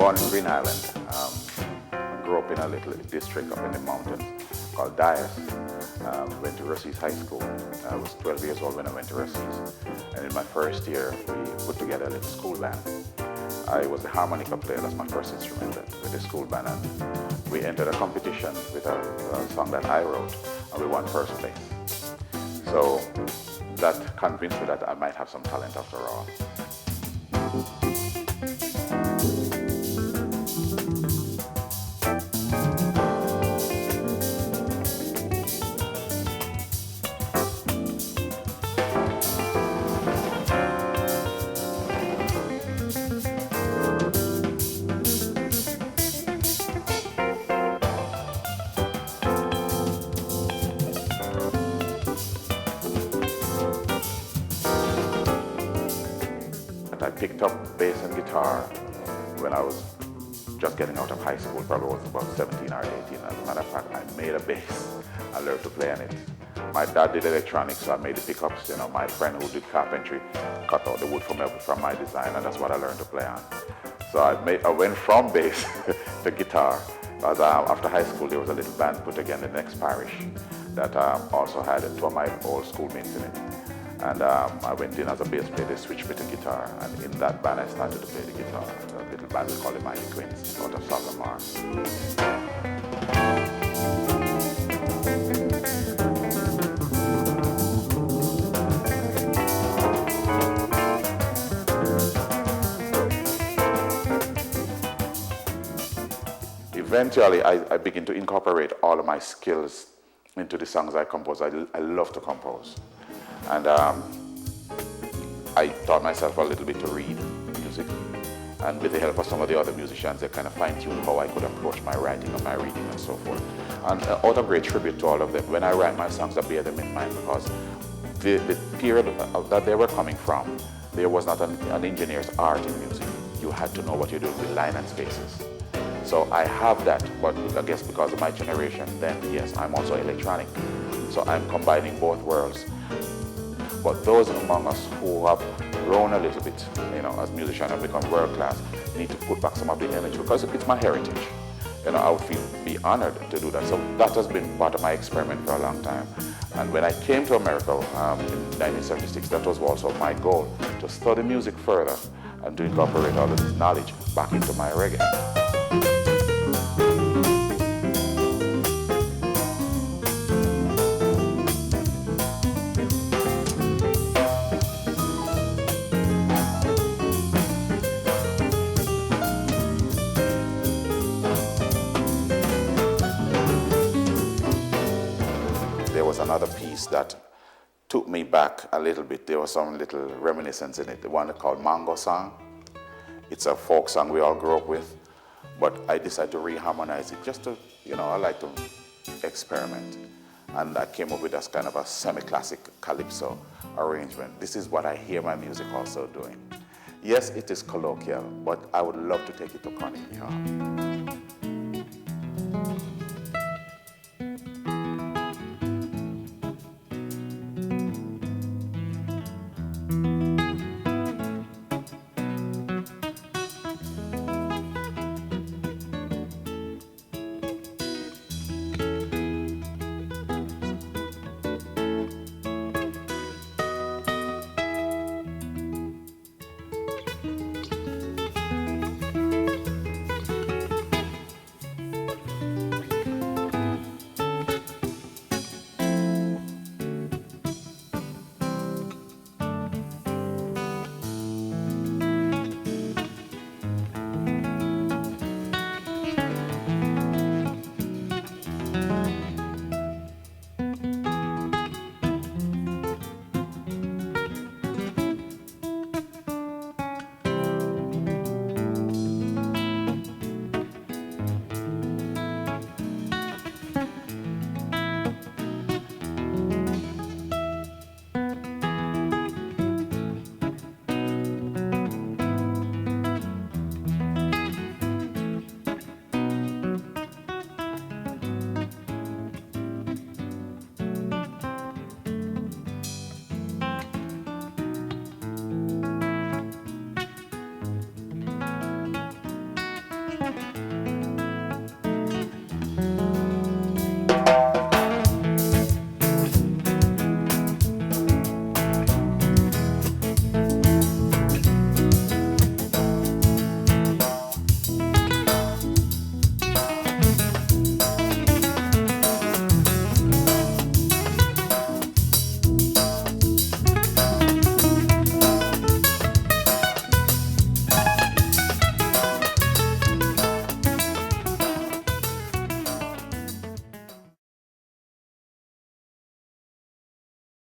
born in Green Island. Grew up in a little district up in the mountains called Dyers. Went to Ruseas High School. I was 12 years old when I went to Ruseas. And in my first year, we put together a little school band. I was the harmonica player, that's my first instrument with the school band. And we entered a competition with a song that I wrote, and we won first place. So that convinced me that I might have some talent after all. I picked up bass and guitar when I was just getting out of high school, probably was about 17 or 18. As a matter of fact, I made a bass. I learned to play on it. My dad did electronics, so I made the pickups. You know, my friend who did carpentry cut out the wood from my design, and that's what I learned to play on. So I went from bass to guitar. Because after high school, there was a little band put together in the next parish that also had two of my old schoolmates in it. And I went in as a bass player, they switched me to guitar, and in that band I started to play the guitar. A little band we call the Mighty Twins, out of Salomar. Eventually, I began to incorporate all of my skills into the songs I compose. I love to compose. And I taught myself a little bit to read music. And with the help of some of the other musicians, they kind of fine-tuned how I could approach my writing and my reading and so forth. And out of great tribute to all of them, when I write my songs, I bear them in mind because the period that they were coming from, there was not an engineer's art in music. You had to know what you're doing with line and spaces. So I have that, but I guess because of my generation, then yes, I'm also electronic. So I'm combining both worlds. But those among us who have grown a little bit, you know, as musicians and become world class, need to put back some of the energy because it's my heritage. You know, I would be honored to do that. So that has been part of my experiment for a long time. And when I came to America in 1976, that was also my goal, to study music further and to incorporate all of this knowledge back into my reggae. Another piece that took me back a little bit. There was some little reminiscence in it. The one called Mango Song. It's a folk song we all grew up with, but I decided to reharmonize it just to, you know, I like to experiment. And I came up with this kind of a semi-classic calypso arrangement. This is what I hear my music also doing. Yes, it is colloquial, but I would love to take it to Carnegie Hall.